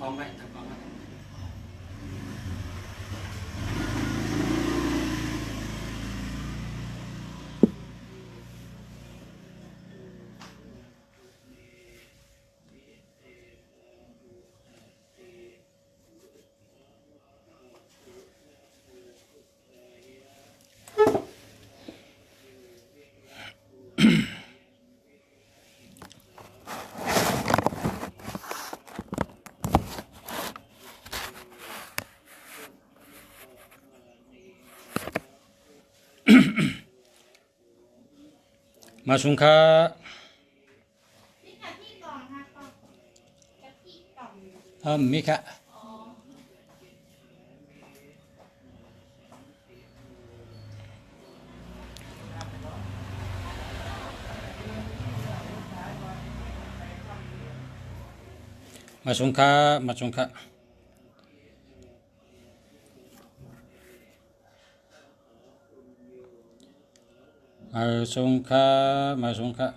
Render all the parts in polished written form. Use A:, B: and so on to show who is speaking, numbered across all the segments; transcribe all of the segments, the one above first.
A: อมไว้ทำพร้อมไว้
B: มาสุงค่ามีค่ะมาสุงค่ามาสุงค่ามาสุงค่ามาสุงค่า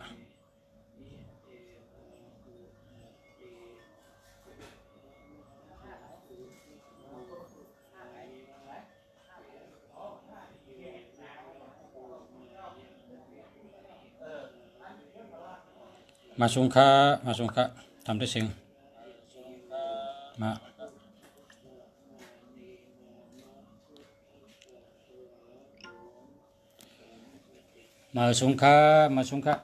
B: มาสุงค่ามาสุงค่าทำได้สิ่งมาสุงค่ามาสุงค่า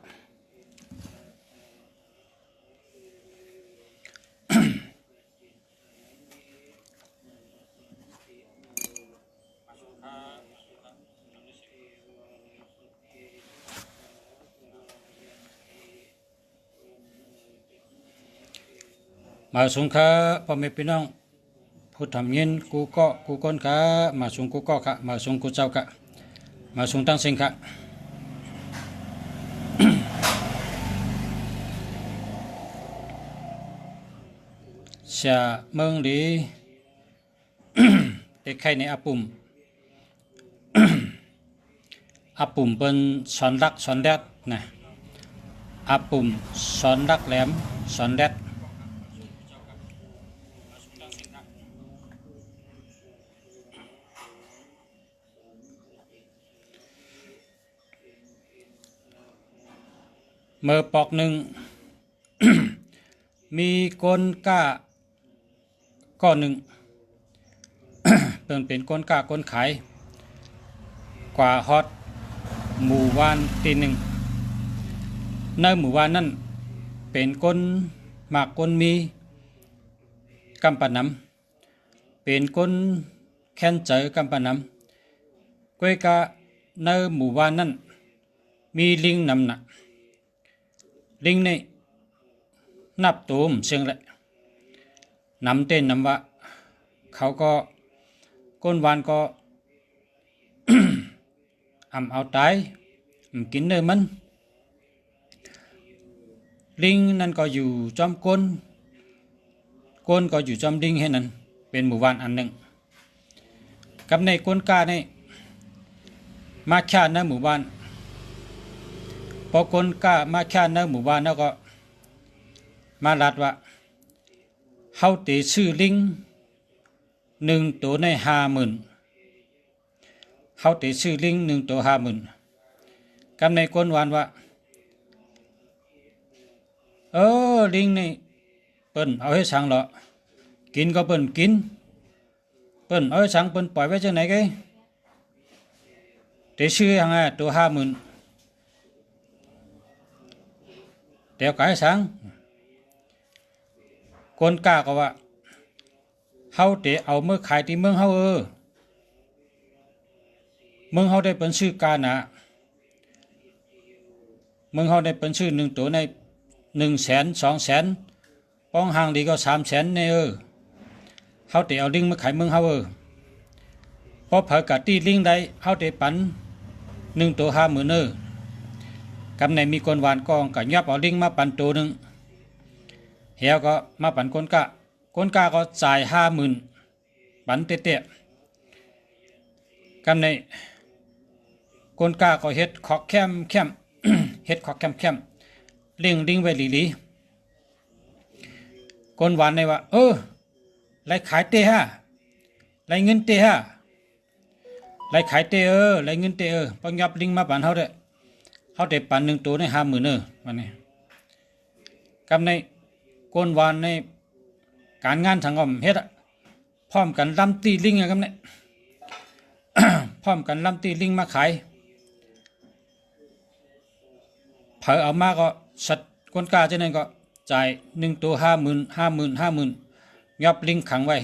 B: มาสุงค่าพ่อแม่พี่น้องผู้ทำเงินกูก็กูก้นค่ะมาสุงกูก็ค่ะมาสุงกูเจ้าค่ะมาสุงตั้งสิ่งค่ะเสียเมืองดีเด็กไข่ในอาปุ่มอาปุ่มเป็นสอนรักสอนแดดนะอาปุ่มสอนรักแหลมสอนแดดเมื่อปอกหนึ่ง มีก้นก้าก้อนหนึ่ง เป็นก้นก้าก้นขายกว่าฮอตหมู่วานตีหนึ่งในหมู่วานนั่นเป็นก้นหมากก้นมีกำปะน้ำเป็นก้นแค้นเจอกำปะน้ำก้อยกะในหมู่วานนั่นมีลิงนำหนักลิงนี่นับตูมเชียงแหละนำเต้นนำวะเขาก็ก้นวานก็ เอาตายกินเนื้อมันลิงนั่นก็อยู่จอมก้นก้นก็อยู่จอมลิงให้นั่นเป็นหมู่บ้านอันหนึ่งกับในก้นกาในมาแค่ในหมู่บ้านพอก้นกามาแค่ในหมู่บ้านแล้วก็มาลัดว่าเฮาตีชื่อลิงหนึ่งตัวใน50,000เขาตีชื่อลิงหนึ่งตัว50,000กำในก้นวานว่าลิงนี่เปิ้นเอาให้สังเหรอกินก็เปิ้นกินเปิ้นเอาให้สังเปิ้นปล่อยไว้จังไหนไงตีชื่อยังไงตัว50,000เดี๋ยวก็ให้สังก้นกล้าก็ว่าเฮาเตะเอาเมื่อขายที่เมืองเฮาเมืองเฮาได้เป็นชื่อกานะเมืองเฮาได้เป็นชื่อหนึ่งตัวใน100,000 200,000ป้องห่างดีก็300,000ในเฮาเตะเอาลิงมาขายเมืองเฮาพอเผากะตีลิงได้เฮาเตะปัน1ตัว50,000กำในมีคนหวานกองกะยับเอาลิงมาปันตัวหนึ่งเหี่ยวก็มาปันคนกะก็จ่าย50,000ปันเตะกำในคนกาก็เฮ็ดขอกแคม เฮ็ดขอกแคมเลี้ยงลิงไว้หลีคนหวานในว่า ไล่ขายเตห้าไล่เงินเตห้าไล่ขายเตไล่เงินเตปังยับลิงมาปันเขาเด้เขาได้ปัน1 ตัวใน50,000วันนี้กำในโกนวานในการงานทางอ้อมเฮ็ดพร้อมกันลำตีลิงกำใน พร้อมกันลำตีลิงมาขายเผอเอามาก็สัตว์กวนกาเจ้านั่นก็จ่าย1 ตัว50,000ยับลิงขังไว้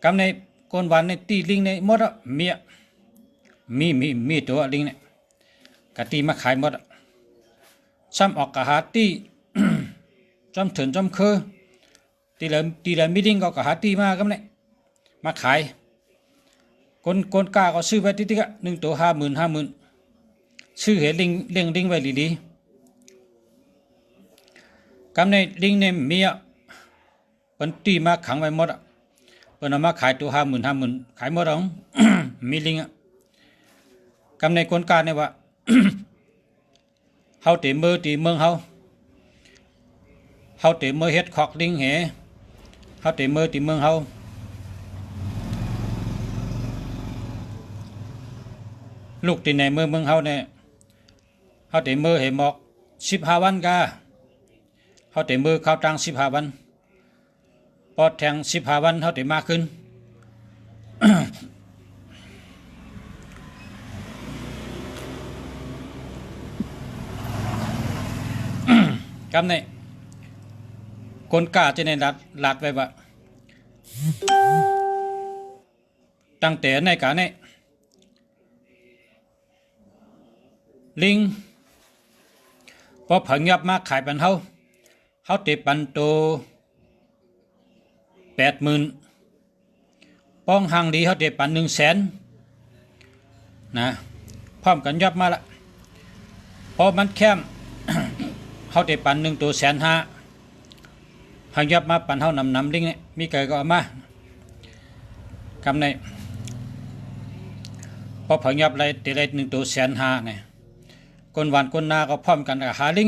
B: กำในโกนวานในตีลิงในหมดเมียมีตัวลิงเนี่ยกะตีมาขายหมดซ้ำออกกะหาตี จำถึงจำคือตีเลยมีลิงก็กะหาตีมากำเนี่ยมาขายคนกาก็ซื้อไว้ติ๊ก1 ตัว50,000ซื้อเห็นลิงเลี้ยงลิงไว้ดีๆกำในลิงในเมียเป็นตีมาขังไว้หมดเป็นเอามาขายตัว50,000ขายหมดแล้ว มีลิงกำในคนกาเนี่ยว่า เฮาเตะมือตีเมืองเฮาเตะมือเฮ็ดขอกลิงเหเฮาเตะมือตีเมืองเฮาลูกตีในเมืองเฮาเนี่ยเฮาเตะมือเหหมอก15 วันกาเฮาเตะมือเข้าตัง15 วันปอดแทง15 วันเฮาเตะมากขึ้น กำในคนกาจะในลัดไว้ว่าตั้งแต่ในกาในลิงพอผังยับมาขายปันเฮาเตะปันโต80,000ป้องห่างดีเฮาเตะปัน100,000นะพร้อมกันยับมาละพอมันแคม เขาได้ปัน1 ตัว150,000หางยับมาปันเขานำลิงเนี่ยมีเกิดก็เอามากำในพอผังยับไรตีไร1 ตัว150,000เนี่ยคนหวานคนนาก็พร้อมกันกับหาลิ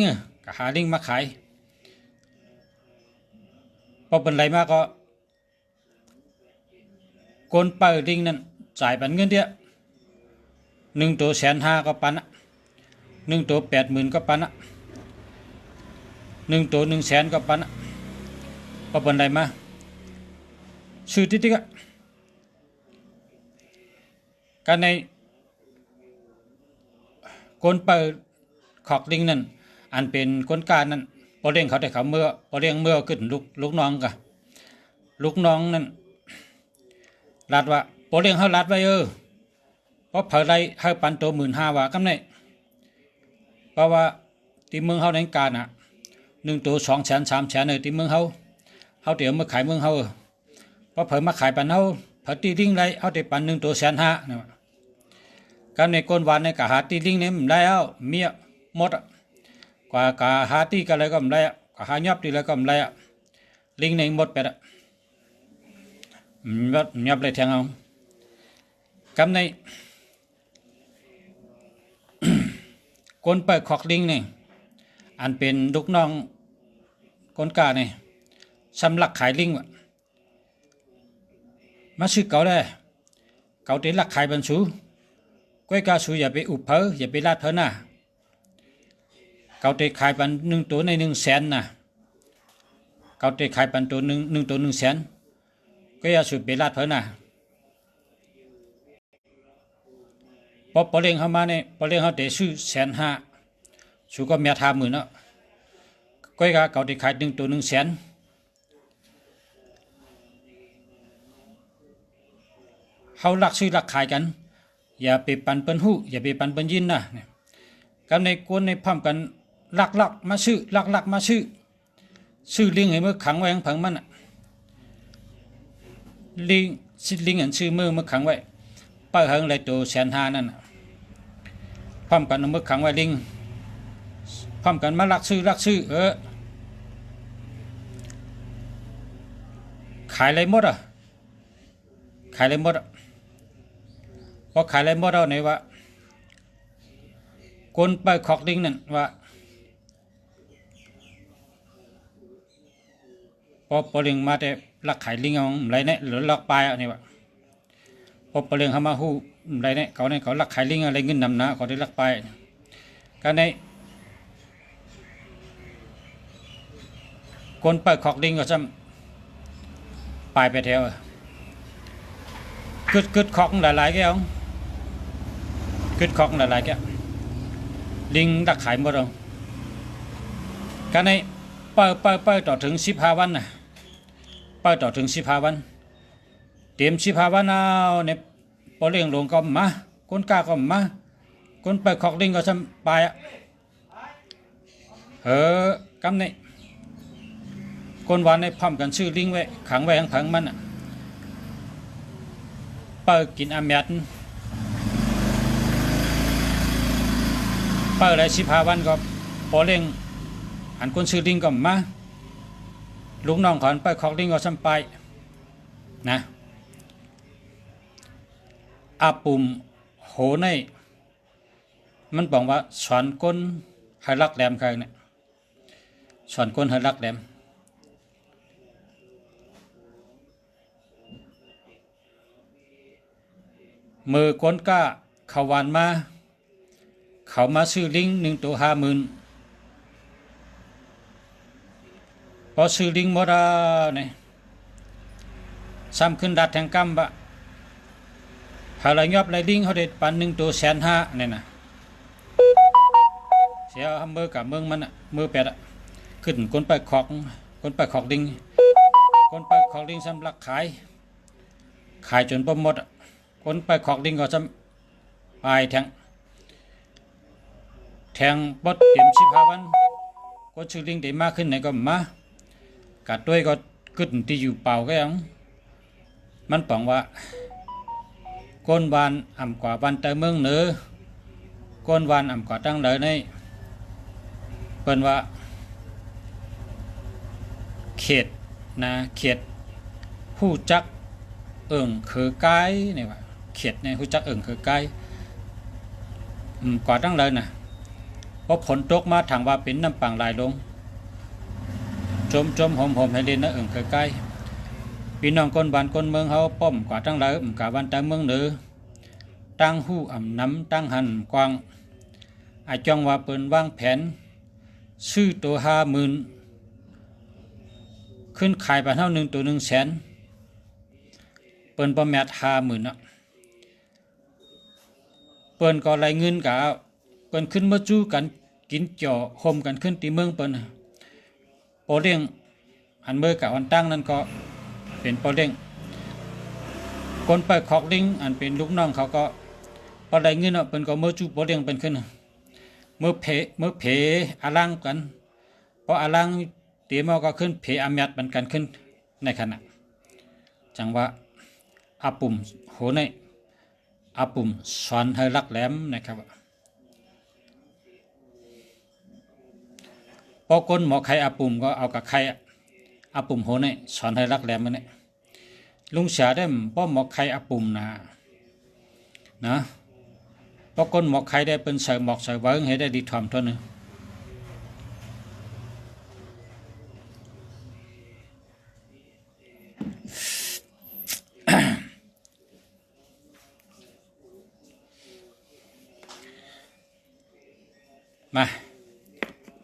B: งมาขายพอเป็นไรมาก็คนเปิดลิงนั่นจ่ายปันเงินเดียว1 ตัว150,000ก็ปัน1 ตัว80,000ก็ปัน1 ตัว100,000ก็ปันพอเป็นไรมาซื้อติ๊กกันในคนเปิดขอกลิงนั่นอันเป็นคนการนั่นพอเลี้ยงเขาได้เขาเมื่อพอเลี้ยงเมื่อขึ้นลูกน้องกะลูกน้องนั่นรัดว่าพอเลี้ยงเขารัดไว้เพราะเผยไรให้ปันตัว15,000ว่ากำในเพราะว่าที่เมืองเขาในการ1 ตัว200,000 300,000ที่เมืองเขาเดี๋ยวมาขายเมืองเขาเพราะเผยมาขายปันเขาเผยตีลิงไรเขาได้ปัน1 ตัว150,000นะการในก้นวานในกะหาตีลิงเนี่ยมันได้เอาเมียหมดกว่ากะหาตีกันอะไรก็มันได้กะหายับตีอะไรก็มันได้ลิงในหมดไปละยับเลยแทงเอากำใน คนเปิดขอกลิงเนี่ยอันเป็นลูกน้องคนกาเนี่ยสำลักขายลิงมาซื้อเก่าได้เก่าเต็นลักขายบรรสูก้อยกาสูอย่าไปอุบเผออย่าไปลาดเผอหน้าเก่าเตะขายปัน1 ตัวใน100,000นะเก่าเตะขายปันตัว1 ตัว100,000ก็อย่าสูไปลาดเผอหน้าพอเลี้ยงเข้ามาเนี่ยพอเลี้ยงเขาเตะซื้อ150,000สูก็เมีย50,000เนาะก้อยกาเก่าเตะขาย1 ตัว100,000เขาลักซื้อลักขายกันอย่าไปปันเปิ้นหู้อย่าไปปันเปิ้นยินนะกันในกวนในพร้อมกันลักมาซื้อลักมาซื้อลิงให้มือขังไว้ผังมันลิงอันซื้อมือขังไว้เปิดเฮงเลยตัว150,000นั่นพร้อมกันเอามือขังไว้ลิงพร้อมกันมาลักซื้อขายอะไรหมดขายอะไรหมดพอขายอะไรหมดเอาไหนวะคนไปขอกลิงนั่นว่า พอปลิงมาแต่ลักไข่ลิงเอาไรเนี่ยหรือลักปลายนี่วะพอปลิงเขามาหู้ไรเนี่ยเขาลักไข่ลิงอะไรเงินนำนะเขาได้ลักปลายการในคนเปิดขอกลิงก็ซ้ำปลายไปแถวกึดขอกหลายๆแก้วกึดขอกหลายๆแก้วลิงลักไข่หมดเลยการในเปิดต่อถึง15 วันนะเปิดต่อถึง15 วันเตรียม15 วันเอาเนี่ยพอเลี้ยงลงก็มาคนกล้าก็มาคนเปิดขอกลิงก็ซ้ำไปกำนี่คนวันในพร้อมกันชื่อลิงไว้ขังไว้ขังมันเปิดกินอาเมียนเปิดอะไร15 วันก็พอเลี้ยงอันคนชื่อลิงก็มาลุงน้องขอนไปขอกลิงก็ซ้ำไปนะอาปุ่มโหในมันบอกว่าสอนก้นให้รักแหลมใครเนี่ยสอนก้นให้รักแหลมมือก้นก้าเขาวานมาเขามาซื้อลิง1 ตัว 50,000พอซื้อลิงหมดเนี่ยซ้ำขึ้นดัดแทงกำบะหาไรยอบไรลิงเขาได้ปัน1 ตัว 150,000เนี่ยนะเสียมือกับเมืองมันมือแปดขึ้นคนไปขอกลิงคนไปขอกลิงสำหรับขายจนประหมดคนไปขอกลิงก็จะปลายแทงบดเตรียม15 วันก็ชื่อลิงได้มากขึ้นไหนก็มากัดด้วยก็ขึ้นที่อยู่เปล่าก็ยังมันบอกว่าก้นวานอ่ำกว่าวันแต่เมืองเหนือก้นวานอ่ำกว่าตั้งเลยในเปิ้นว่าเขตนะเขตผู้จักคือไกนี่ว่าเขตในผู้จักคือไกกว่าตั้งเลยนะพอผลตกมาทางว่าเป็นน้ำปังลายลงจมหอมให้เล่นนะคือไกพี่น้องคนบ้านคนเมืองเขาป้อมกว่าตั้งเลยกว่าวันแต่เมืองเหนือตั้งหู้น้ำตั้งหันกว้างอาจองว่าเปิ้นวางแผนซื้อตัว50,000ขึ้นขายไปเท่า1 ตัว 100,000เปิ้นประมาณ50,000เปิ้นก็รายเงินกับเปิ้นขึ้นมาจู้กันกินจ่อโฮมกันขึ้นที่เมืองเปิ้นปอเลี้ยงอันเมื่อกับวันตั้งนั้นก็เป็นปอเลี้ยงคนไปขอกลิงอันเป็นลูกน้องเขาก็พอรายเงินเปิ้นก็มาจู้ปอเลี้ยงเป็นขึ้นเมื่อเพอาลังกันเพราะอาลังเตรียมก็ขึ้นเพอามัดมันกันขึ้นในขณะจังว่าอาปุ่มโหในอาปุ่มสอนให้รักแหลมนะครับพอคนหมอไข่อาปุ่มก็เอากับไข่อาปุ่มโหในสอนให้รักแหลมมันเนี่ยลุงเสียได้พอหมอไข่อาปุ่มนะพอคนหมอกไข่ได้เป็นใส่หมอกใส่เวิ้งให้ได้ดีทอมเท่านึง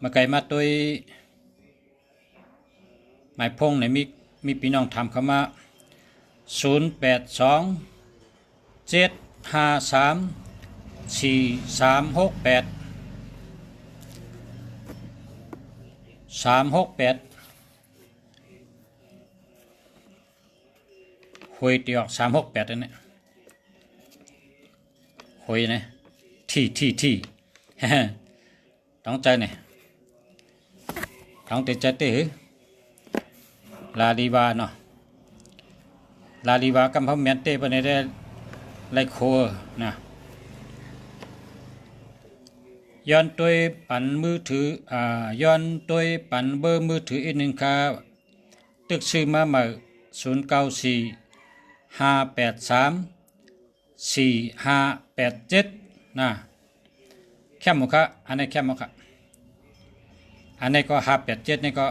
B: มาไก่มาตัวหมายพงไหนมีพี่น้องทำเข้ามา0827534368หวยตีออก368นั่นแหละหวยนะที่ต้องใจเนี่ยต้องใจเต๋อลาลีวาเนาะลาลีวากำพำเมียนเตปในได้ไลโคนะย้อนตัวปั่นมือถือย้อนตัวปั่นเบอร์มือถืออีก1ค่ะตึกซื้อมาใหม่0945834587นะแค่หมดค่ะอันนี้แค่หมดค่ะอันนี้ก็587นี่ก็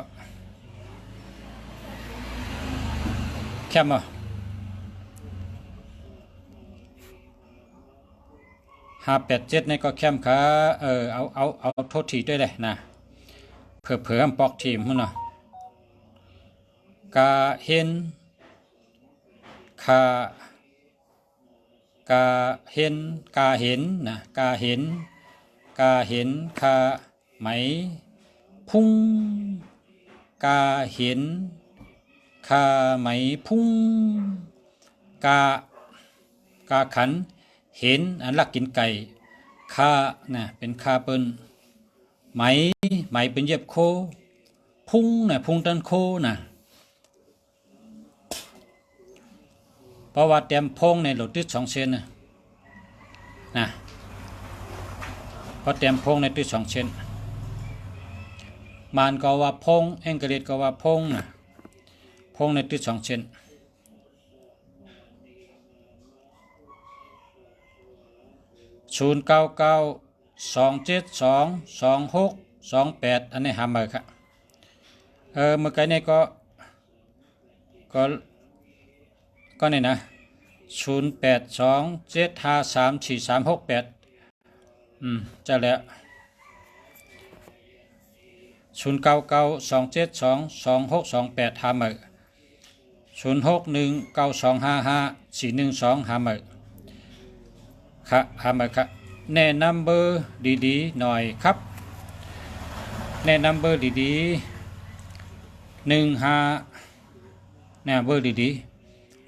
B: คมบ่587ในก็แคมค่ะเอาโทษทีด้วยเลยนะเผื่อปอกทีมหุ่นเนาะกาเห็นกาเห็นนะกาเห็นคาไหมพุ่งกาเห็นคาไหมพุ่งกาขันเห็นอันลักกินไก่คานะเป็นคาเปิ้นไหมเป็นเย็บโคพุ่งนะพุ่งตันโคนะเพราะว่าเตรียมพงในโหลดติด2 เซนนะเพราะเตรียมพงในติด2 เซนมานก็ว่าพงเองกฤษก็ว่าพงนะพงในติด2 เซน0992722628อันนี้หามาครับเมื่อกี้นี่ก็นี่นะ0827534368จะแล้ว0992722628หามา0619255412หามาค่ะหามาครับแนะนำเบอร์ดีๆหน่อยครับแนะนำเบอร์ดีๆ15เนี่ยเบอร์ดีๆ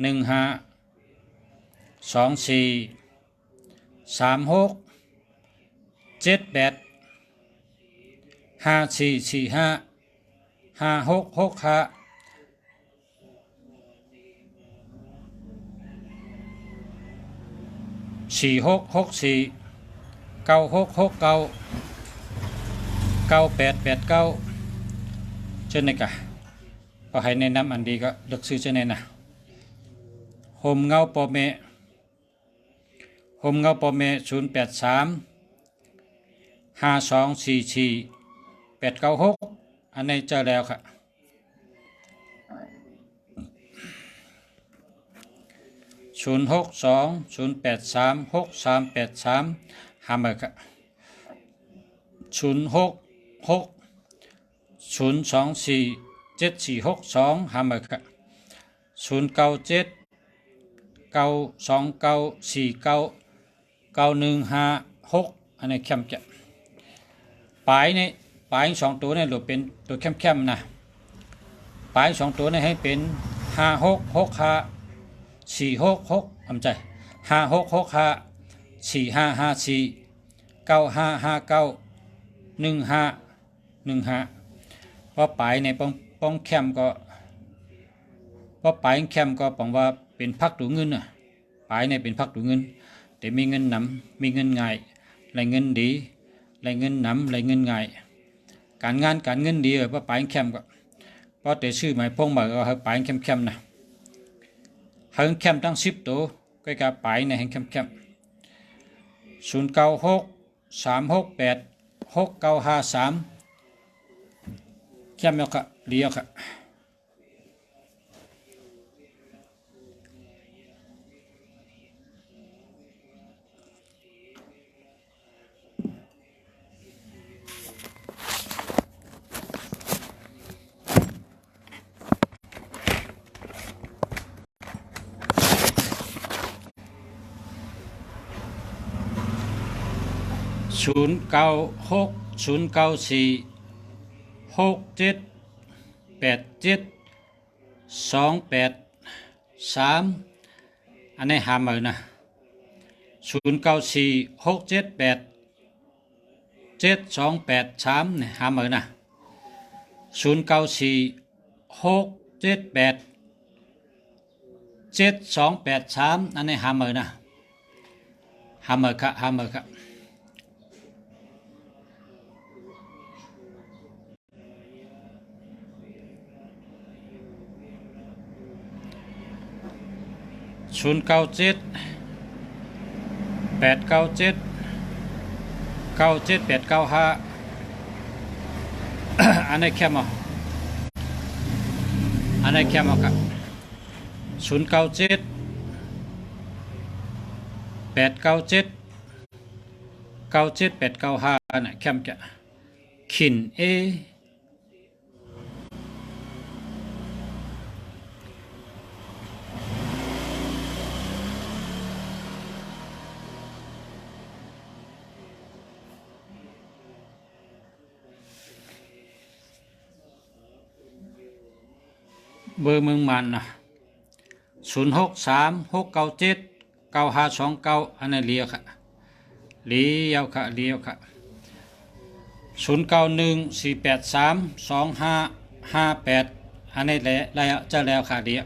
B: 1524367854455665 466496699889เช่นนี้กะพอให้แนะนำอันดีก็เลือกซื้อเช่นนี้นะโฮมเงาปอเม08244896896อันนี้เจอแล้วค่ะ0620836383หามาค่ะ0660247462หามาค่ะ097929499156อันนี้เข้มจะปลาย2 ตัวนี่หลุดเป็นตัวเข้มนะปลาย2 ตัวนี่ให้เป็น566546อำใจ5665455495591515ว่าปลายในป้องเข้มก็ว่าปลายเข้มก็ปองว่าเป็นพักดูเงินน่ะปลายในเป็นพักดูเงินแต่มีเงินนำมีเงินง่ายไรเงินดีไรเงินนำไรเงินง่ายการงานการเงินดีว่าปลายเข้มก็เพราะแต่ชื่อหมายพงหมายก็ปลายเข้มนะให้เข้มตั้ง10 ตัวก็กับปลายในให้เข้ม0963686953เข้มแล้วก็เลี้ยวค่ะ0960946787283283อันนี้หามานะ0946787283เนี่ยหามานะ0946787283อันนี้หามานะหามาครับ097 897 97895อันนี้แค่มาครับ 097 897 97895น่ะแคมจะขินเบอร์เมืองมันนะ0636979529อันนั้นเลียวค่ะเลียวค่ะเลียวค่ะ0914832558อันนี้แหละแล้วจะแล้วค่ะเดียว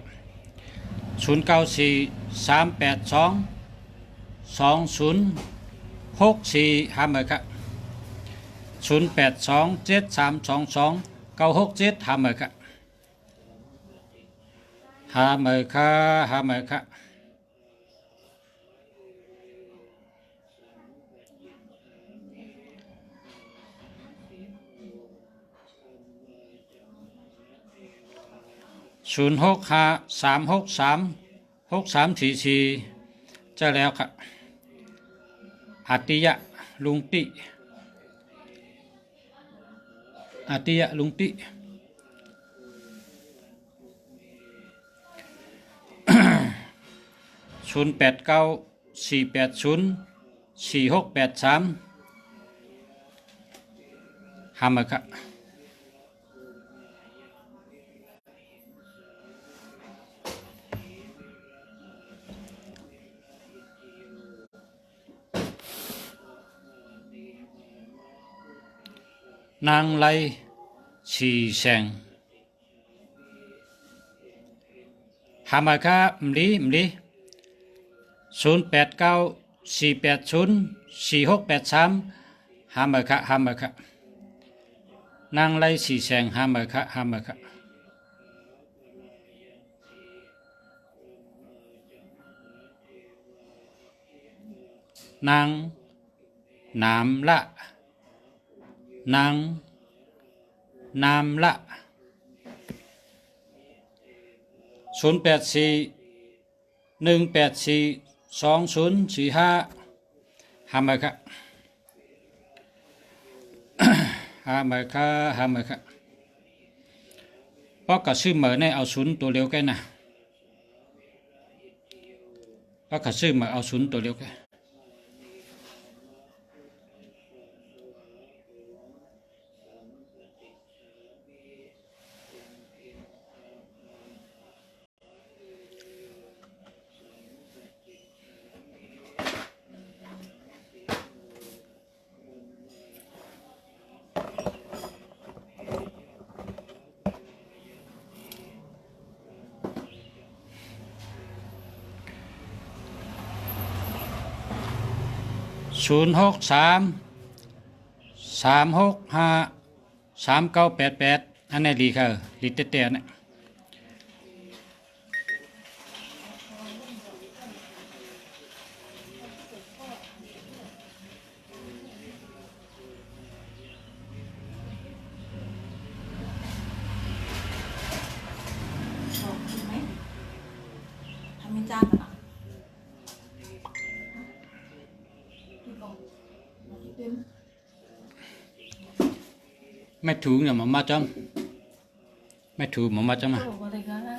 B: 0943822064ห้าเมอค่ะ0827322967ห้าเมอค่ะห้าเมอค่ะห้าเมอค่ะ0653636344จะแล้วค่ะอาติยะลุงติอาติยะลุงติ0894804683ห้าเมอค่ะนางไลฉีแสงหามาค่ะมลี0894804683หามาค่ะหามาค่ะนางไลฉีแสงหามาค่ะหามาค่ะนางนามละนางนามละ0841842045หามาค่ะหามาค่ะหามาค่ะเพราะกระซื้อเหมือในเอาศูนย์ตัวเร็วแค่น่ะเพราะกระซื้อเหมือเอาศูนย์ตัวเร็วแค่0633653988อันนี้ลีค่ะลีเตะๆเนี่ย
A: ทำไม่จ้างกันอ่ะ
B: ไม่ถูกเนี่ยมาจอมไม่ถูกมาจอมอ่ะ
A: บอกอะไรกันนะ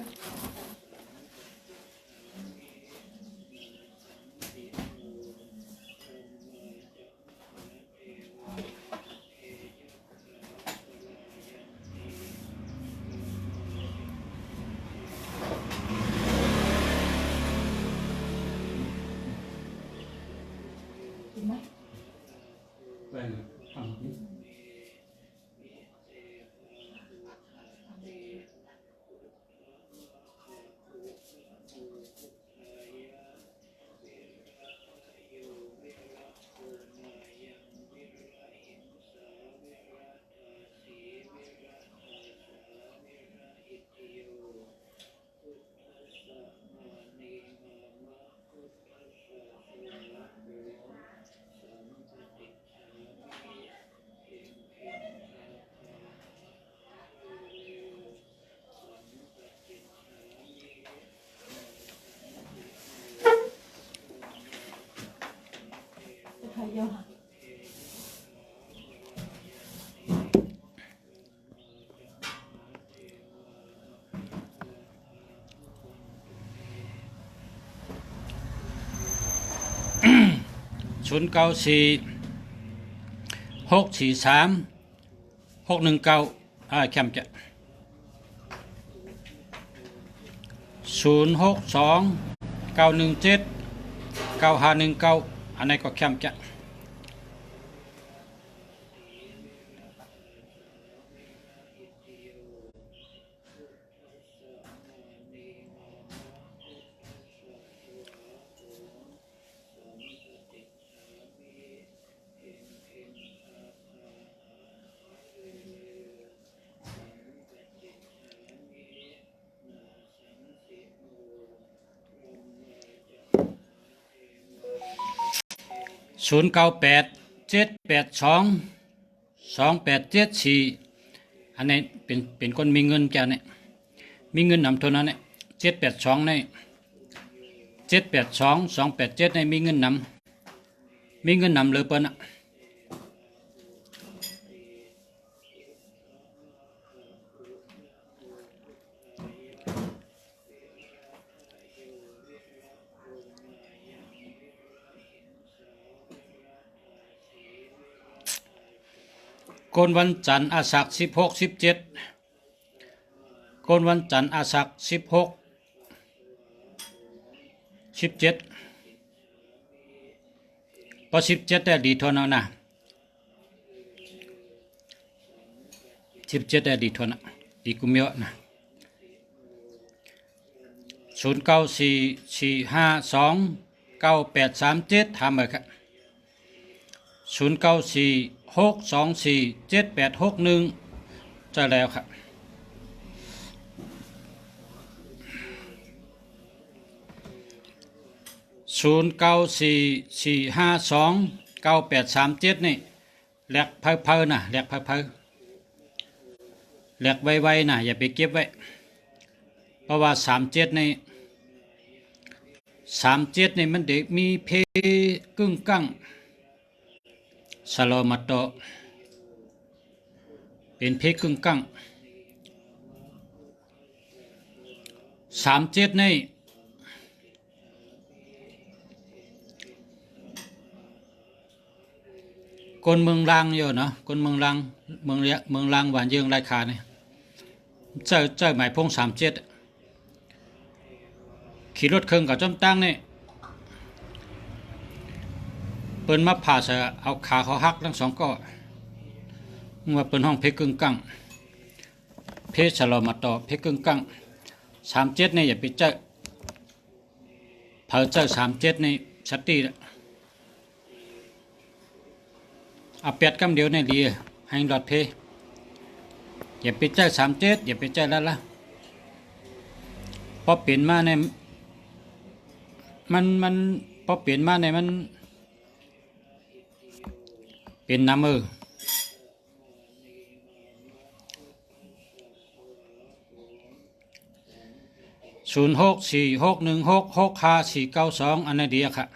A: กินไหม รเยอะ
B: 094643619619แคมจะ0629179519อันนี้ก็แคมจะ0987822874อันนี้เป็นคนมีเงินแกเนี่ยมีเงินนำทุนนั้นเนี่ย782เนี่ย782287เนี่ยมีเงินนำเลยเปิ้นอ่ะคนวันจันทร์อาสัก16 17คนวันจันทร์อาสัก16 17พอ17ได้ดีทนเอานะ17ได้ดีทนอ่ะดีกุมเยอะนะ0944529837ทำเลยครับ0946247861จะแล้วครับ0944529837นี่แหลกเพิ่ๆนะแหลกเพิ่ๆแหลกไวๆนะอย่าไปเก็บไว้เพราะว่า37นี่มันเด็กมีเพกึ่งกั้งสโลมาโตเป็นเพกึ่งกั้ง37นี่คนเมืองลางอยู่เนาะคนเมืองลางเมืองลางหวานเยืองไรคาเนี่ยเจ้าหมายพง37ขี่รถเครื่องกับจอมตั้งนี่เปิ้นมาผ่าเสเอาขาเขาหักทั้งสองก็ว่าเปิ้นห้องเพกึ่งกั้งเพชรลอมาต่อเพกึ่งกั้ง37นี่อย่าไปเจอเผาเจอ37นี่สติเอาเป็ดกำเดียวนี่ดีให้หลอดเพอย่าไปเจอ37อย่าไปเจอแล้วล่ะพอเปลี่ยนมาในมันพอเปลี่ยนมาในมันเป็นน้ำมือ0646166542อันนี้ดีอะค่ะ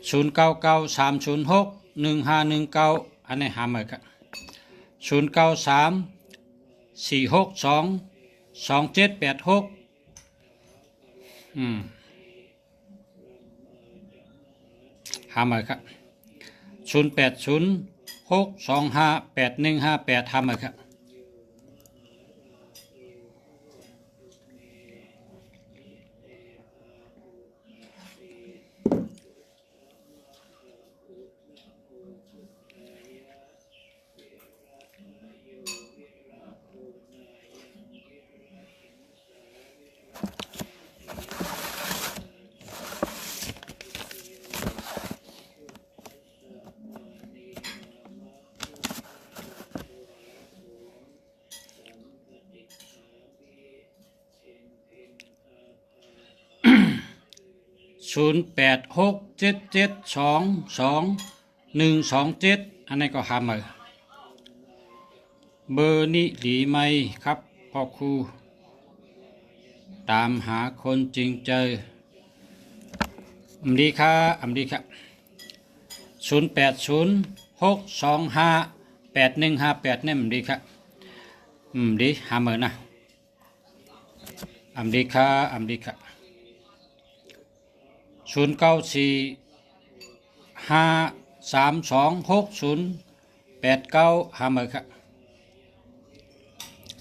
B: 0993061519อันนี้หามาครับ0934622786หามาครับ0806258158ทำมาครับ0867722127อันนี้ก็หามาเบอร์นี้หลีไหมครับพ่อครูตามหาคนจริงใจดีครับดีครับ 0806258158นี่มันดีครับดีหาเหมือนนะดีค่ะดีค่ะ0945326089หาเหมือนครับ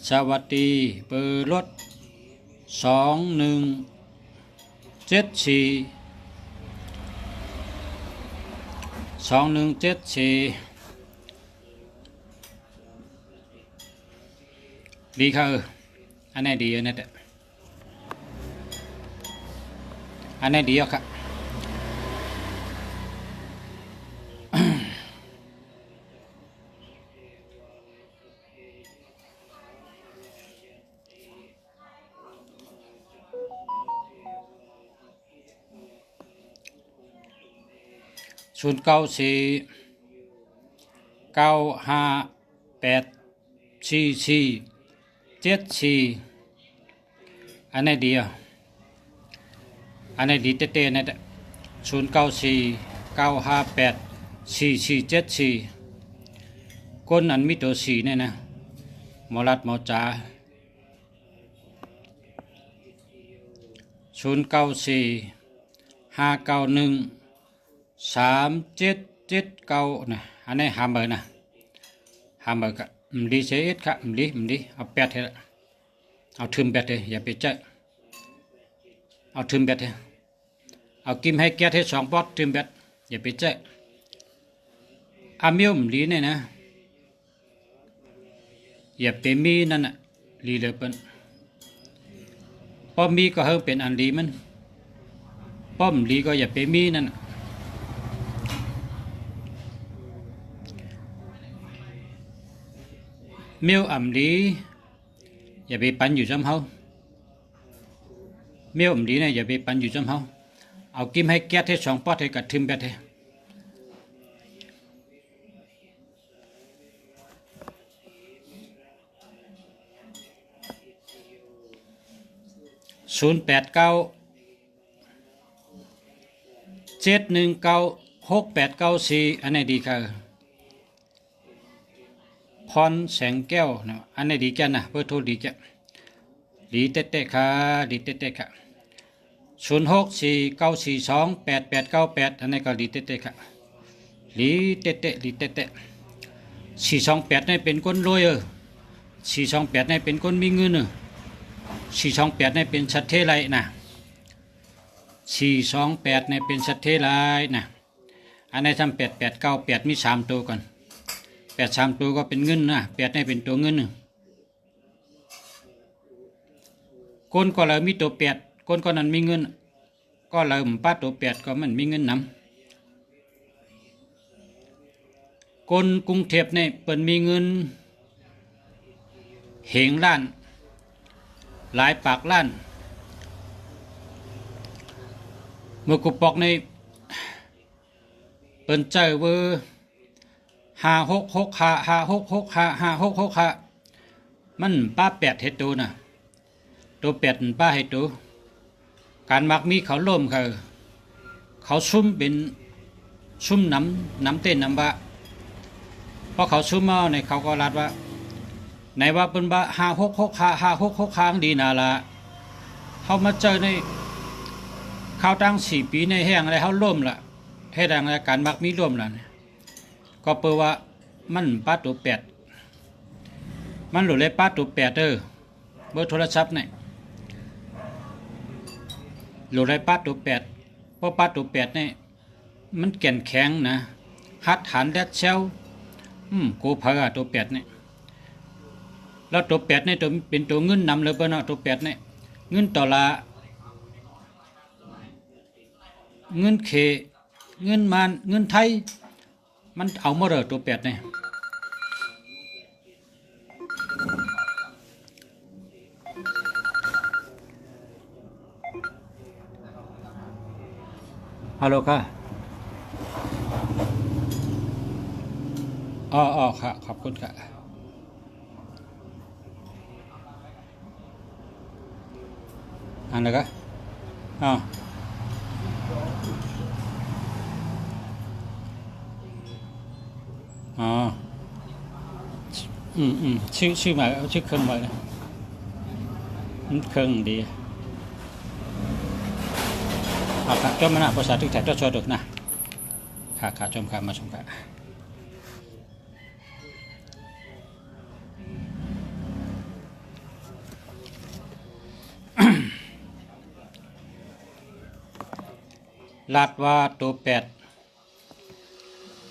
B: สวัสดีเบอร์รถ2174ดีค่ะอันนี้ดีอันนี้อันนี้ดีอ่ะครับ0949584474อันนี้ดีอ่ะอันนี้ดีเต้ๆนะ0949584474ก้นอันมีตัว4เนี่ยนะหมอรัดหมอจ๋า0945913779นะอันนี้หาเบอร์นะหาเบอร์ก็ดีเสียเอ็ดครับดีเอาแปดเถอะเอาทึมแปดเลยอย่าไปเจาะเอาทึมแปดเลยเอากิมให้แก๊สให้2 ปอดทึมแปดอย่าไปเจาะอามิวดีเนี่ยนะอย่าไปมีนั่นน่ะลีเลยเป็นพอมีก็เฮาเป็นอันดีมันป้อมดีก็อย่าไปมีนั่นมิวดีอย่าไปปั่นอยู่จำเฮามิวดีเนี่ยอย่าไปปั่นอยู่จำเฮาเอากิมให้แก๊สให้2 ปอดให้กัดทึมแบดให้0897196894อันไหนดีค่ะพรแสงแก้วนะอันไหนดีแก่นะเบอร์โทรดีแก่ดีเต๊ะๆค่ะดีเต๊ะๆค่ะ0649428898อันไหนก็ดีเต๊ะๆค่ะดีเต๊ะ428นี่เป็นคนรวย428นี่เป็นคนมีเงิน428นี่เป็นสัตว์เทไรนะ428นี่เป็นสัตว์เทไรนะอันไหนทำ8898มี3ตัวก่อน8 3ตัวก็เป็นเงินนะ8นี่เป็นตัวเงินคนก็เลยมีตัว8คนก็นั้นมีเงินก็เลยป้าตัว8ก็มันมีเงินนำคนกรุงเทพนี่เปิ้นมีเงินเหงล้านหลายปากล้านเมื่อกูปอกในเปิ้นเจอเวอร์56655665มันป้า8เฮ็ดตัวน่ะตัว8ป้าให้ตัวการมักมีเขาล่มเขาซุ่มเป็นซุ่มน้ำเต้นน้ำบะพอเขาซุ่มมาในเขาก็รัดว่าไหนว่าเป็นบะ56655665ดีนาละเขามาเจอในข้าวตั้ง4 ปีในแห้งอะไรเขาล่มละให้ดังรายการมักมีร่วมละก็เปว่ามันป้าตัว8มันหลุดเลยป้าตัว8เบอร์โทรศัพท์เนี่ยหลุดเลยป้าตัว8เพราะป้าตัว8เนี่ยมันแก่นแข็งนะฮัดหันแดดเชลกูเพอตัว8เนี่ยแล้วตัว8เนี่ยตัวเป็นตัวเงินนำเลยเปล่าตัว8เนี่ยเงินต่อละเงินเคเงินมันเงินไทยมันเอามาเลยตัว8เนี่ยฮัลโหลค่ะอ๋อค่ะขอบคุณค่ะอันนั้นก็ อ๋อชื่อมาชื่อเครื่องมาเลยเครื่องดีค่ะจอมนะภาษาทึกแถบชอดึกนะค่ะจอมค่ะมาชมค่ะลาดว่าตัวแปด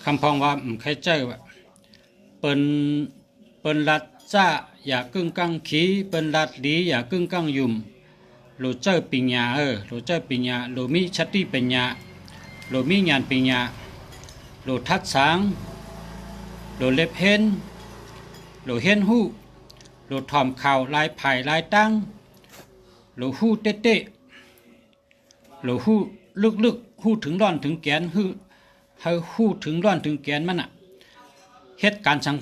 B: คำพองว่าใครเจ้าเปิ้นลัดจ้าอย่ากึ่งกังขีเปิ้นลัดดีอย่ากึ่งกังยุ่มโลเจ้าปิญญาโลเจ้าปิญญาโลมีชัตติปัญญาโลมีญาณปัญญาโลทัดสางโลเล็บเห็นโลเห็นหูโลถอมข่าวลายไผ่ลายตั้งโลหูเตะโลหูลึกหูถึงร้อนถึงแกนหูถึงร้อนถึงแกนมันอ่ะเหตุการณ์สัง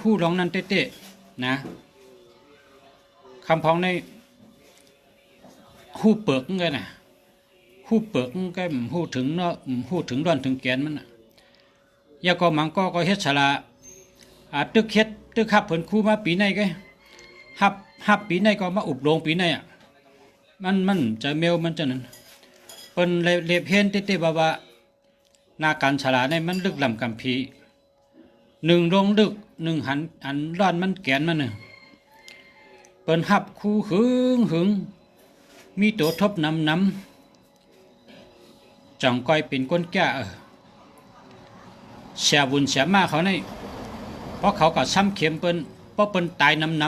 B: หูร้องนั้นเตะนะคำพ้องในหูเปิกไงนะหูเปิกก็หูถึงเนาะหูถึงร้อนถึงแกนมันอ่ะยาก็มังก็เฮ็ดฉลาตึกเฮ็ดตึกขับเพิ่นคู่มาปีในก็ฮับปีในก็มาอุบลงปีในอ่ะมันจะเมลมันจะนั้นเปิ้นเล็บเห็นเตะว่านาการฉลาในมันลึกล้ำกำพีหนึ่งลงลึกหนึ่งหันอันร้อนมันแกนมันเปิ้นฮับคู่หึงมีตัวทบน้ำจังก้อยเป็นก้นแก่เสียบุญเสียมาเขาในเพราะเขาก็ซ้ำเข็มเปิ้นเพราะเปิ้นตายน้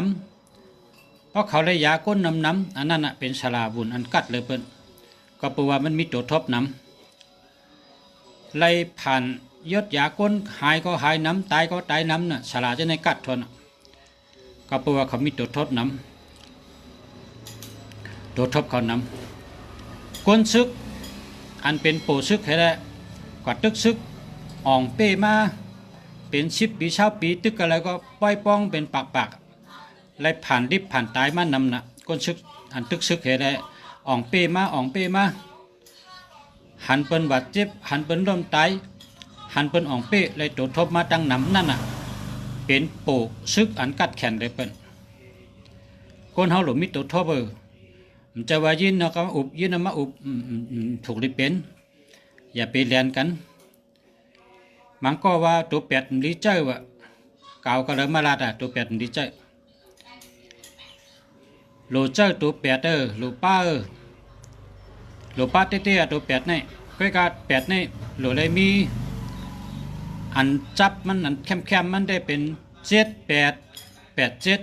B: ำเพราะเขาได้ยาก้นน้ำอันนั้นเป็นฉลาบุญอันกัดเลยเปิ้นก็เพราะว่ามันมีตัวทบน้ำไล่ผ่านยศยาก้นหายก็หายน้ำตายก็ตายน้ำน่ะฉลาดจะในกัดทนก็เพราะว่าเขามีตัวทบน้ำตัวทบเขาน้ำก้นซึกอันเป็นโปซึกให้ได้กว่าตึกซึกอ่องเป้มาเป็น10 ปี20 ปีตึกอะไรก็ปล่อยป้องเป็นปากไล่ผ่านดิบผ่านตายมานำน่ะก้นซึกอันตึกซึกให้ได้อ่องเป้มาหันเปิ้นบาดเจ็บหันเปิ้นล้มตายหันเปิ้นอ่องเป้เลยตัวทบมาตั้งนำนั่นน่ะเป็นโปซึกอันกัดแขนเลยเปิ้นคนเฮาหลมีตัวทบมันจะว่ายินเนาะก็อุบยินมาอุบถูกได้เป็นอย่าไปเรียนกันมันก็ว่าตัวแปดดีใจว่ะเก่าก็เลยมาลาดตัวแปดดีใจโลเจ้าตัวแปดโลป้าโลป้าเตี้ยตัวแปดนี่ก็การแปดนี่โลเลยมีอันจับมันอันเข้มมันได้เป็น7 8 8 7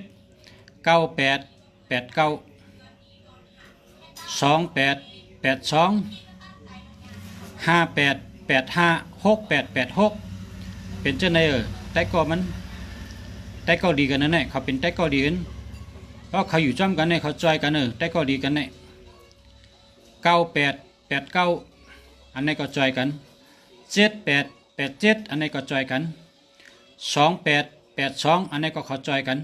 B: 9 8 8 9 28 82 58 85 68 86เป็นเจ้าในแต่ก็มันแต่ก็ดีกันนั่นแหละเขาเป็นแต่ก็ดีกันเพราะเขาอยู่จ้อมกันเนี่ยเขาจอยกันแต่ก็ดีกันเนี่ย98 89อันนี้ก็จอยกัน78 87อันนี้ก็จอยกัน28 82อันนี้ก็เขาจอยกัน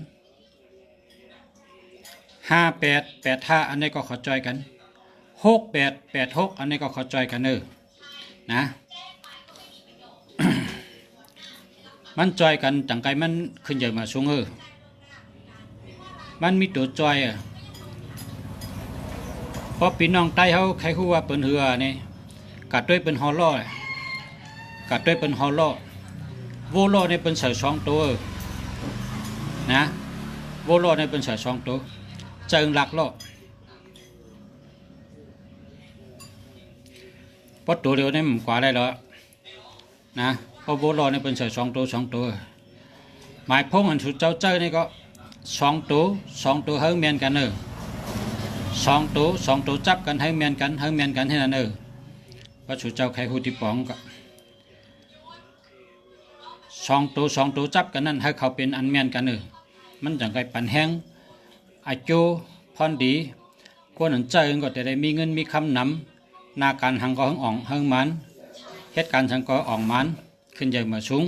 B: 58 85อันนี้ก็เขาจอยกัน68 86อันนี้ก็เขาจอยกันนะ มันจอยกันจังไกมันขึ้นใหญ่มาสูงมันมีตัวจอยเพราะพี่น้องใต้เขาใครคู่ว่าเป็นเหือนี่กัดด้วยเป็นฮอลล์กัดด้วยเป็นฮอลล์โวโลนี่เป็นสายสองตัวนะโวโลนี่เป็นสายสองตัวเจิงหลักล้อเพราะตัวเดียวนี่มันกว่าได้แล้วนะเพราะโวโลนี่เป็นสายสองตัวหมายพงอันสุดเจ้านี่ก็2 ตัวให้เมียนกัน2 ตัวจับกันให้เมียนกันให้นั่นพระสุเจ้าใครหูที่ปองก็2 ตัวจับกันนั่นให้เขาเป็นอันเมียนกันมันจังไงปันแห้งอาจูพรดีคนอันใจก็จะได้มีเงินมีคำนำนาการหังก็หังอ่องหังมันเหตุการณ์สังก็อ่องมันขึ้นใหญ่มาสูง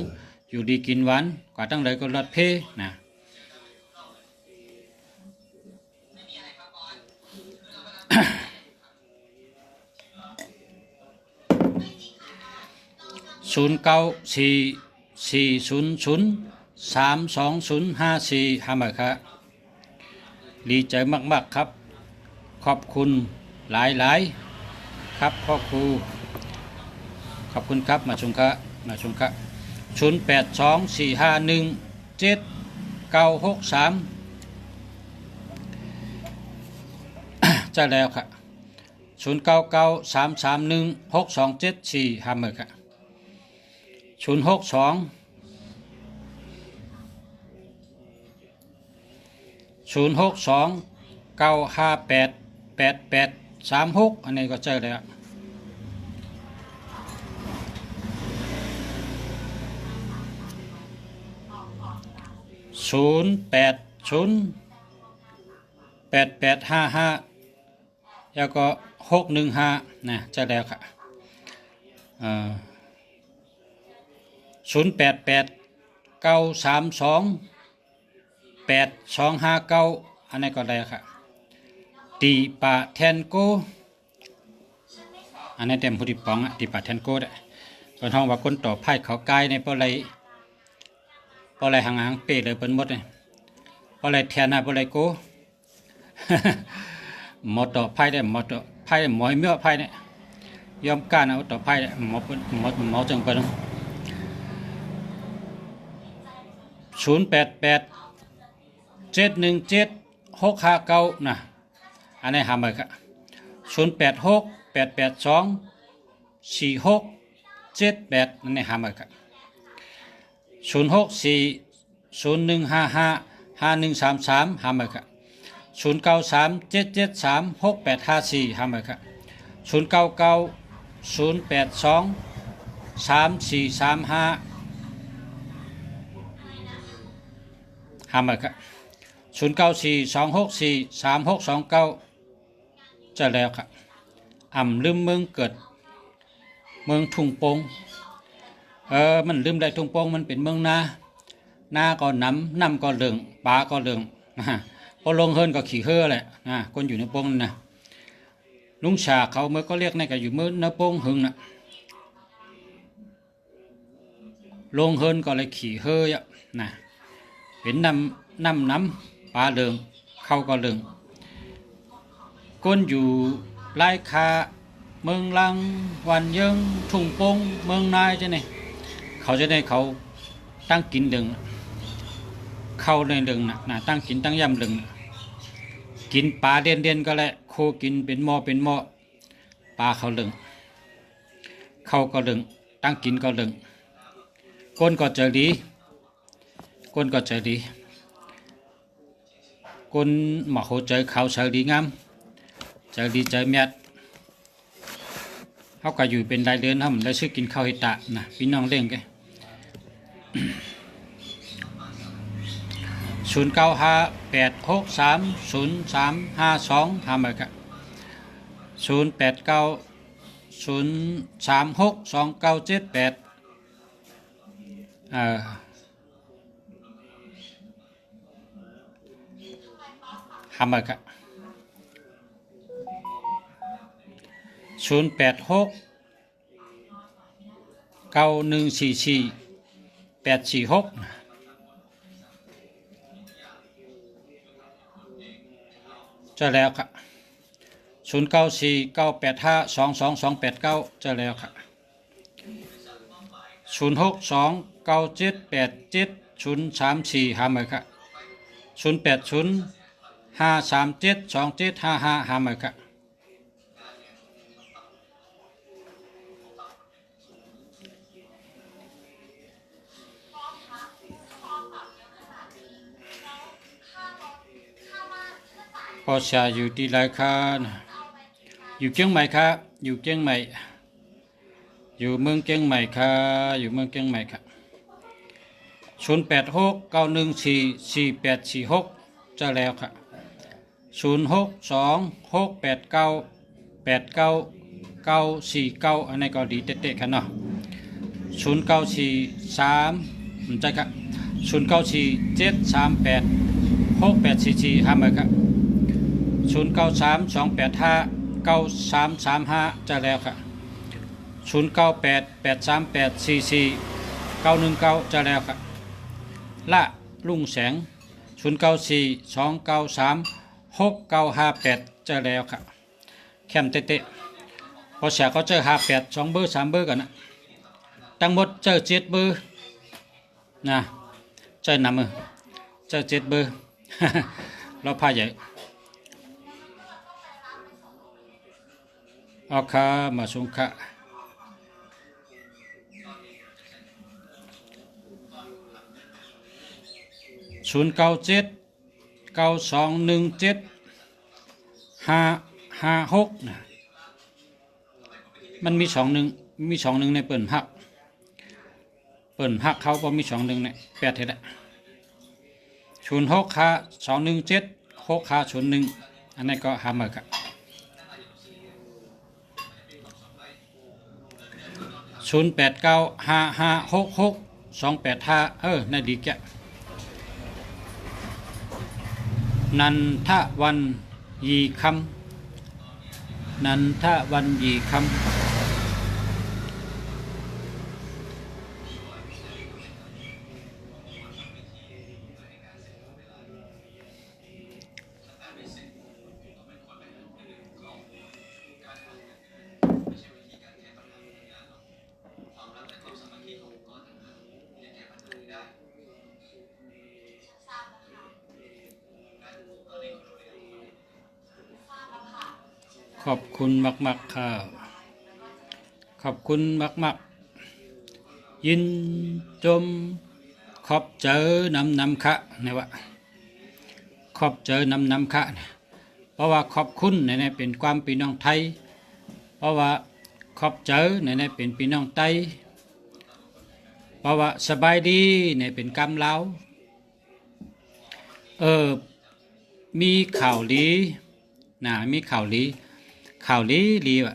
B: อยู่ดีกินหวานกว่าตั้งเลยก็รอดเพนะ0948 400 32054หามาครับดีใจมากๆครับขอบคุณหลายๆครับพ่อครูขอบคุณครับมาชมครับ0824517963จะแล้วครับ0993316274หามาครับ062 958 8836อันนี้ก็เจอแล้ว080885แล้วก็615นะเจอแล้วครับ0889328259อันนี้ก็ได้ครับตีปะแทนโกอันนี้เต็มผู้ที่ปองตีปะแทนโกได้ส่วนห้องว่าคนต่อไพ่เขากายในปอไรหางเปเลยเป็นหมดเลยปอไรแทนนะปอไรโกหมดต่อไพ่ได้หมดต่อไพ่หมอยเมื่อไพ่เนี่ยยอมการเอาต่อไพ่หมอจังเป็น08871765นะอันนี้หามาครับ0868824678นั่นนี่หามาครับ0640155133หามาครับ0937736854หามาครับ0990823435หามาครับ0942643629จะแล้วครับลืมเมืองเกิดเมืองทุ่งโป่งมันลืมได้ทุ่งโป่งมันเป็นเมืองนาก็น้ำก็เหลืองปลาก็เหลืองพอลงเฮินก็ขี่เฮ่อแหละคนอยู่ในโป่งนะลุงชาเขาเมื่อก็เรียกในก็อยู่เมื่อในโป่งหึงนะลงเฮินก็เลยขี่เฮ่อนะเป็นน้ำปลาเหลืองเข้าก็เหลืองก้นอยู่ไร่คาเมืองลังวันเยิงทุ่งโป่งเมืองนายจะเนี่ยเขาจะได้เขาตั้งกินดึงเข้าในดึงนะตั้งกินตั้งย่ำดึงกินปลาเด่นก็แหละโคกินเป็นหม้อปลาเขาดึงเข้าก็ดึงตั้งกินก็ดึงก้นก็เจอดีก้นหมาโคเจอเขาเจอดีงามเจอดีเจอเมียดเขาก็อยู่เป็นรายเดือนเขาได้ซื้อกินข้าวหิตะนะพี่น้องเล่งกัน0958630352ทำไปกัน0890362978ทำไปกัน0869144846จะแล้วครับ0949852229จะแล้วครับ0629787034หามาครับ0805372755หามาครับพอชาอยู่ที่ไรครับอยู่เชียงใหม่ครับอยู่เชียงใหม่อยู่เมืองเชียงใหม่ครับอยู่เมืองเชียงใหม่ครับ0869144846จะแล้วครับ0626898949อันนี้ก็ดีเตะๆกันเนาะ0943ใจครับ0947386844ห้ามาครับ0932859335จะแล้วครับ09883844 919จะแล้วครับละลุงแสง0942936958จะแล้วครับแคมเตะพอเสียเขาเจอ58 2 เบอร์ 3 เบอร์กันนะทั้งหมดเจอ7 เบอร์นะเจอนำมือเจอ7 เบอร์ เราพาใหญ่เอาค่ะมาส่งค่ะ0979217556นะมันมี21ในเปิ่นหักเขาบ่มี21เนี่ย8เฮ็ดอ่ะ0652176501อันนี้ก็หามาครับ0895566285นั่นดีแกนันทวันยีคำนันทวันยีคำขอบคุณมากๆครับขอบคุณมากๆยินจมขอบเจอนำคะเนี่ยว่าขอบเจอนำคะเพราะว่าขอบคุณเนี่ยเป็นความพี่น้องไทยเพราะว่าขอบเจอเนี่ยเป็นพี่น้องไทยเพราะว่าสบายดีเนี่ยเป็นกำลาวมีข่าวลีนะมีข่าวลีว่ะ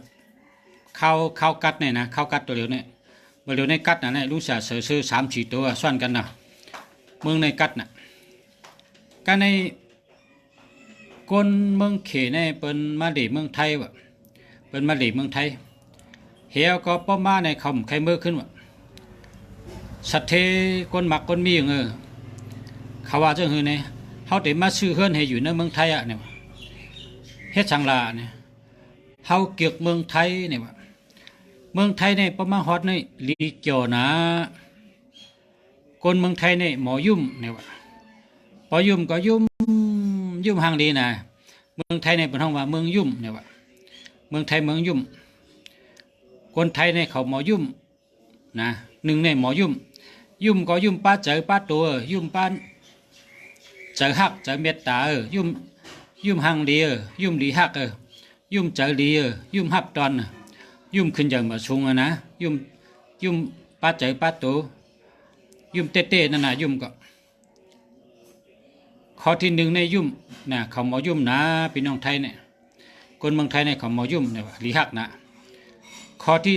B: ข้าวกัดเนี่ยนะข้าวกัดตัวเดียวเนี่ยเดียวในกัดนะเนี่ยลูกสาวซื้อ3-4 ตัวซ่อนกันนะเมืองในกัดนะก็ในคนเมืองเขเนี่ยเป็นมาเลเมืองไทยว่ะเป็นมาเลเมืองไทยเฮียก็ป้อมมาในคำใครเมื่อขึ้นว่ะสัตเทคนหมักคนมีอย่างเขาว่าจังหือเนี่ยเขาเดี๋ยวมาซื้อเฮือนให้อยู่ในเมืองไทยอ่ะเนี่ยเฮ็ดช่างลาเนี่ยเฮาเกี่ยวเมืองไทยเนี่ยว่าเมืองไทยเนี่ยประมาณฮอดนี่ลีเกี่ยวนะคนเมืองไทยเนี่ยหมอยุ่มเนี่ยว่าพอยุ่มก็ยุ่มห่างดีนะเมืองไทยเนี่ยเป็นห้องว่าเมืองยุ่มเนี่ยว่าเมืองไทยเมืองยุ่มคนไทยเนี่ยเขาหมอยุ่มนะหนึ่งเนี่ยหมอยุ่มก็ยุ่มป้าเจอป้าตัวยุ่มป้าเจอหักเจอเมตตายุ่มห่างดียุ่มดีหักยุ่มเจอดียุ่มหับตอนยุ่มขึ้นอย่างมาชุงนะยุ่มป้าเจอป้าตัวยุ่มเต้นั่นน่ะยุ่มก็ข้อที่1ในยุ่มนะเขาหมอยุ่มนะพี่น้องไทยเนี่ยคนเมืองไทยเนี่ยเขาหมอยุ่มเนี่ยลีหักนะข้อที่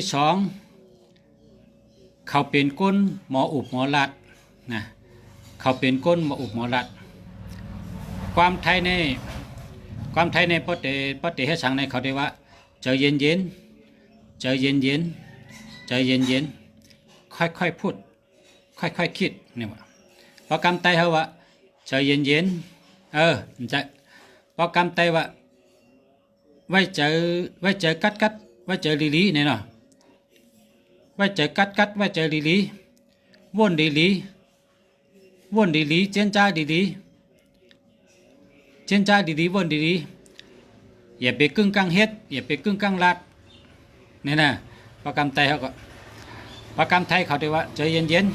B: 2เขาเป็นก้นหมออุบหมอลัดนะเขาเป็นก้นหมออุบหมอลัดความไทยในปฏิให้สั่งในเขาได้ว่าใจเย็นค่อยพูดค่อยคิดเนี่ยว่าพอกำไตเขาว่าใจเย็นใจพอกำไตว่าไว้เจอกัดไว้เจอลีเนี่ยเนาะไว้เจอกัดไว้เจอลีวนลีเจนจ้าลีวนดีอย่าไปกึ่งกลางเฮ็ดอย่าไปกึ่งกลางลัดเนี่ยนะประกำไทยเขาก็ประกำไทยเขาได้ว่าใจเย็น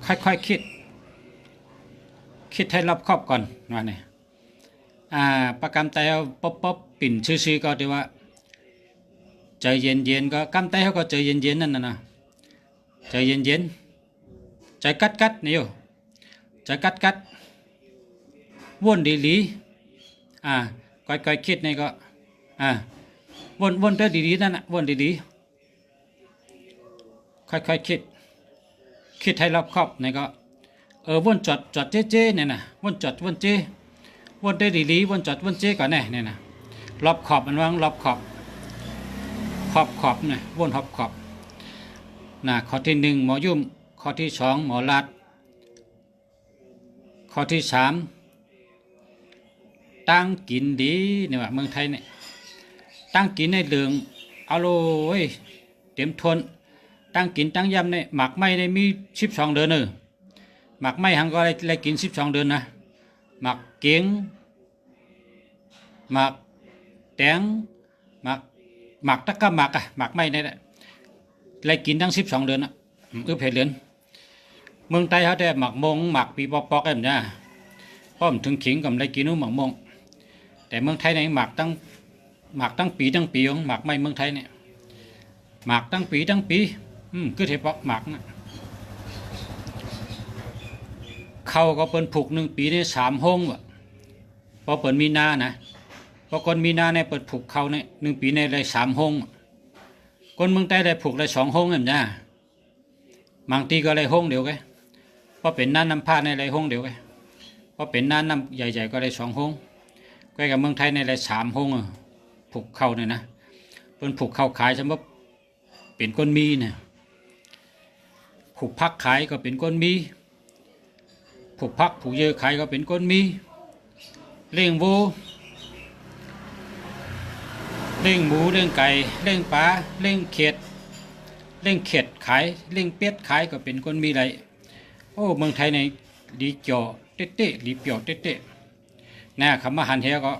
B: ค่อยคิดให้รอบคอบก่อนว่าเนี่ยประกำไทยเอาป๊อบปิ่นซื่อก็ได้ว่าใจเย็นก็กำไทยเขาก็ใจเย็นนั่นนะใจเย็นใจกัดนี่อยู่ใจกัดวนดีค่อยคิดนี่ก็วนได้ดีนั่นน่ะวนดีค่อยคิดให้รอบคอบนี่ก็วนจอดเจ๊เนี่ยนะวนเจ๊วนได้ดีวนจอดวนเจ๊ก่อนเนี่ยนะรอบขอบมันวางรอบขอบ ขอบนะวนขอบนะข้อที่หนึ่งหมอยุ่มข้อที่สองหมอลัดข้อที่สามตั้งกินดีเนี่ยว่าเมืองไทยเนี่ยตั้งกินในเหลืองเอาโลยเต็มทนตั้งกินตั้งยำเนี่ยหมักไม้ในมี12 เดือนหมักไม้หังก็ได้กิน12 เดือนนะหมักเกียงหมักแตงหมักตะกะหมักหมักไม้เนี่ยได้กินทั้ง12 เดือนนะเพลินเมืองไทยเขาได้หมักมงหมักปีปอกกันนะป้อมถึงขิงกับได้กินนู้หมักมงแต่เมืองไทยเนี่ยหมักตั้งปีของหมักไม้เมืองไทยเนี่ยหมักตั้งปีคือเทปอกหมักนะเขาก็เปิดผูก1 ปีนี่3 ห้องวะพอเปิดมีนานะพอคนมีนาเนี่ยเปิดผูกเขาเนี่ย1 ปีในได้3 ห้องคนเมืองใต้ได้ผูกได้2 ห้องเนี่ยนะบางทีก็ได้ห้องเดียวกันพอเป็นน้ำผ้าในได้ห้องเดียวกันพอเป็นน้ำใหญ่ๆก็ได้2 ห้องใกล้กับเมืองไทยในได้3 ห้องผูกเข้าเนี่ยนะเพิ่นผูกเข้าขายสมมติเป็นก้นมีเนี่ยผูกพักขายก็เป็นก้นมีผูกพักผูกเยอะขายก็เป็นก้นมีเลี้ยงวัวเลี้ยงหมูเลี้ยงไก่เลี้ยงปลาเลี้ยงเขียดขายเลี้ยงเป็ดขายก็เป็นก้นมีไรโอ้เมืองไทยในดีจ่อเต๊ะดีเปียวเต๊ะน่าคำว่าหันเฮียก็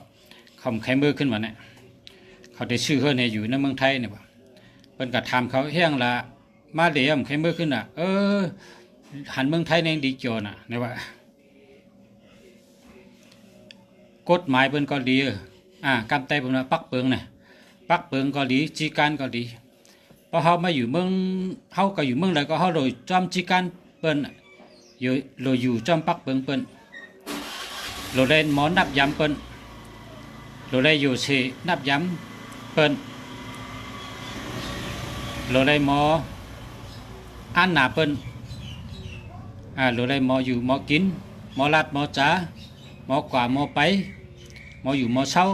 B: คำไข่มือขึ้นมาเนี่ยเขาได้ชื่อเฮือนอยู่ในเมืองไทยเนี่ยเป็นกระทำเขาแห้งละมาเหลี่ยมไข่มือขึ้นหันเมืองไทยในดีจ่อน่ะเนี่ยว่ากฎหมายเป็นก็ดีกำไตเป็นว่าปักเปิงเนี่ยปักเปิงก็ดีจีการก็ดีพอเขามาอยู่เมืองเขาก็อยู่เมืองใดก็เขาโดยจอมจีการเปิ้นอยู่จอมปักเปิงเปิ้นโดยได้หมอนับย้ำเปิ้นโดยได้อยู่เสนับย้ำเปิ้นโดยได้หมออ่านหนาเปิ้นโดยได้หมออยู่หมอกินหมอลัดหมอจ๋าหมอกว่าหมอไปหมออยู่หมอเศร้า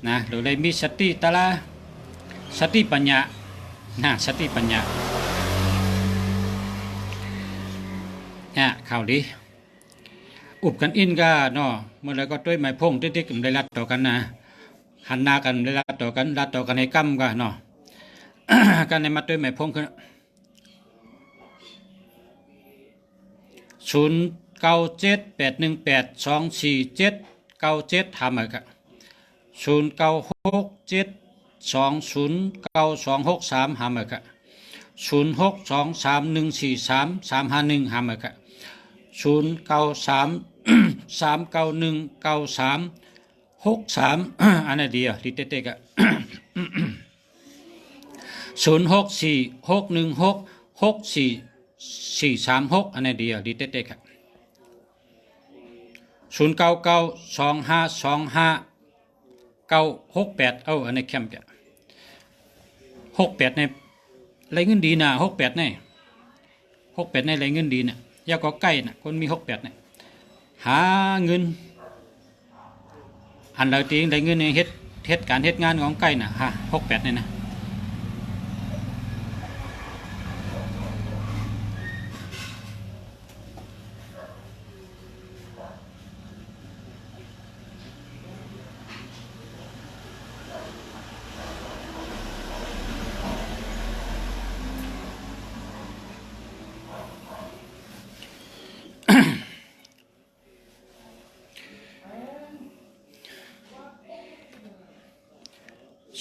B: นะโดยได้มีสติตะลาสติปัญญาสติปัญญาข่าวดีอุบกันอินก็เนาะเมื่อไรก็ด้วยไม้พงติ๊กๆได้รัดต่อกันนะหันหน้ากันได้รัดต่อกันให้กั้มก็เนาะ กันในมาด้วยไม้พงคือ0978182479ทำอะไรกัน0967209263หามกะ0623143351หามกะ0933919363อันนั้นดีดิเตะกะ0646166436อันนั้นดีดิเตะกะ0992525968อันนี้เข้มจ้ะ68ในไรเงินดีนะ68ในไรเงินดีนะยาก็ใกล้นะคนมี68เนี่ยหาเงินอันเราตีได้เงินในเฮ็ดการเฮ็ดงานของใกล้นะ68เนี่ยนะ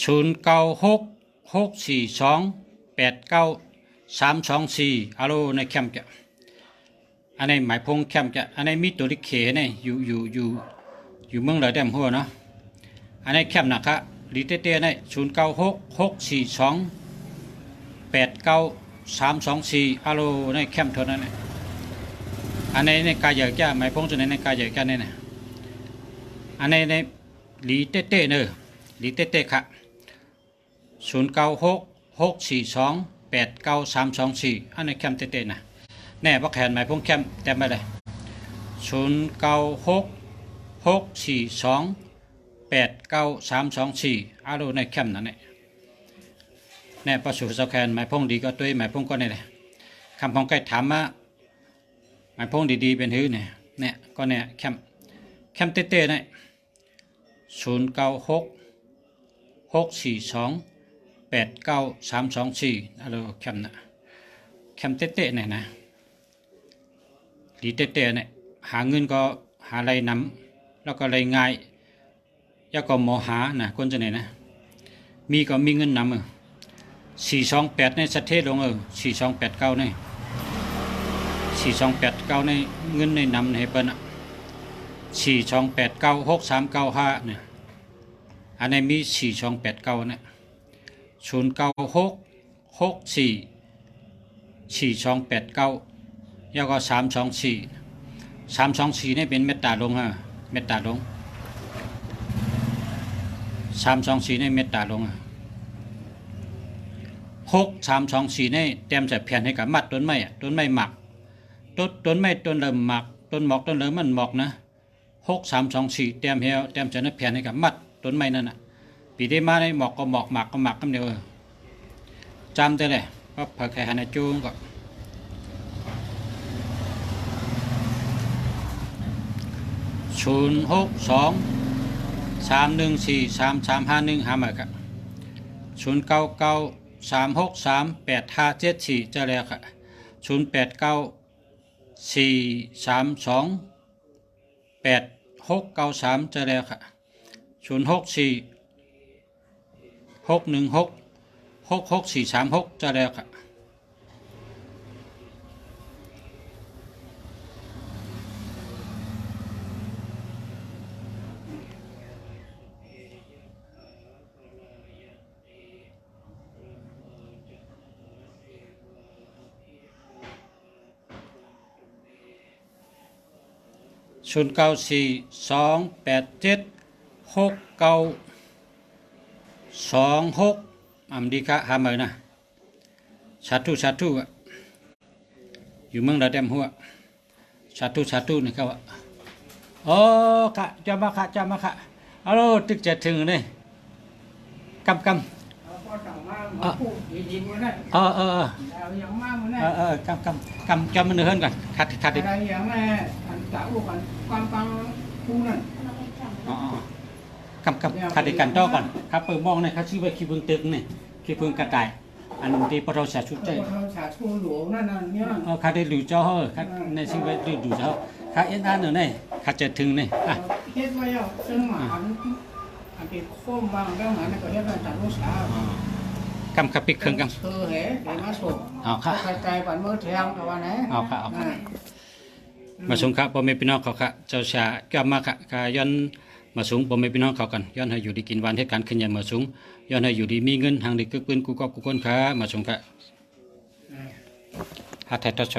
B: 0966428934อาโลในแคมป์จ้ะอันนี้หมายพงแคมป์จ้ะอันนี้มีตัวลิเขเนี่ยอยู่เมืองไหนแดมหัวเนาะอันนี้แคมป์นะครับดีเต้ๆเนี่ย0966428934อาโลในแคมป์เท่านั้นเนี่ยอันนี้ในกายใหญ่จ้ะหมายพงตัวนี้ในกายใหญ่จ้ะเนี่ยอันนี้ในดีเต้ๆเนอะดีเต้ๆค่ะ0966428934อันนี้แคมเต้ๆนะแน่พักแขนหมายพงแคมเต็มไปเลย0966428934อาโลในแคมนั่นแหละ แน่ประสูสแคนหมายพงดีก็ตัวหมายพงก็เนี่ยคำพองใกล้ถามมาหมายพงดีๆเป็นหื้อเนี่ยก็เนี่ยแคมเต้ๆเนี่ย0966428934อะไรแคมนะแคมเต้ๆเนี่ยนะดีเต้ๆเนี่ยหาเงินก็หาอะไรนำแล้วก็อะไรง่ายแล้วก็หมอหานะคนจะไหนนะมีก็มีเงินนำ428ในสะเทศลง4289ใน4289ในเงินในนำในเปิ้น42896395เนี่ยอันนี้มี4289เนี่ย0966444289แล้วก็324นี่เป็นเมตตาลงเมตตาลง324นี่เมตตาลง6324นี่เตรียมใส่แผ่นให้กับมัดต้นไม้ต้นไม้หมักต้นไม้ต้นเริ่มหมักต้นหมอกต้นเริ่มมันหมอกนะ6324เตรียมให้เตรียมใส่แผ่นให้กับมัดต้นไม้นั่นน่ะปีได้มาได้หมอกก็หมอกหมักก็หมักกันเดียวจำได้เลยว่าผักไข่หันจูงก็06231433515มาครับ0993638574จะแล้วค่ะ0894328693จะแล้วค่ะ0646166436จะแล้วค่ะ0942876926อเมริกาหามือนะชาตุอยู่เมืองระเดมหัวชาตุนี่เขาว่าโอ้ค่ะจะมาค่ะฮัลโหลตึกจะถึงเลยกำกำมันเฮือนก่อนคัดอีกกำคัดอีกกันต่อก่อนครับเปิดมองเนี่ยเขาชื่อว่าขี้พึ่งตึกนี่ขี้พึ่งกระต่ายอันที่พระเราสาชุดใจเขาได้ดูเจ้าเขาในชื่อว่าดูเจ้าเขาเอ็นอันหนึ่งนี่เขาจะถึงนี่
C: เฮ็ดไว้แล้วซึ่งหมาอันเป็นโค้งบางเรื่องนั้นก็เฮ็ดไว้จากลูกสาว
B: กำปิกเครื่องกำ
C: เธอเหเดี๋ยวมาส่งไกลๆวันเมื่อเที่ยงแต่วันไหน
B: เอาค่ะมาส่งครับพ่อแม่พี่น้องเขาค่ะเจ้าชาแก้วมาค่ะกาย้อนมาสูงพ่อแม่พี่น้องเขากันย้อนให้อยู่ดีกินวันเหตุการณ์ขึ้นยันมาสูงย้อนให้อยู่ดีมีเงินทางดีกึกปืนกูก็กูคนค่ะมาส่งค่ะหาไทยทศ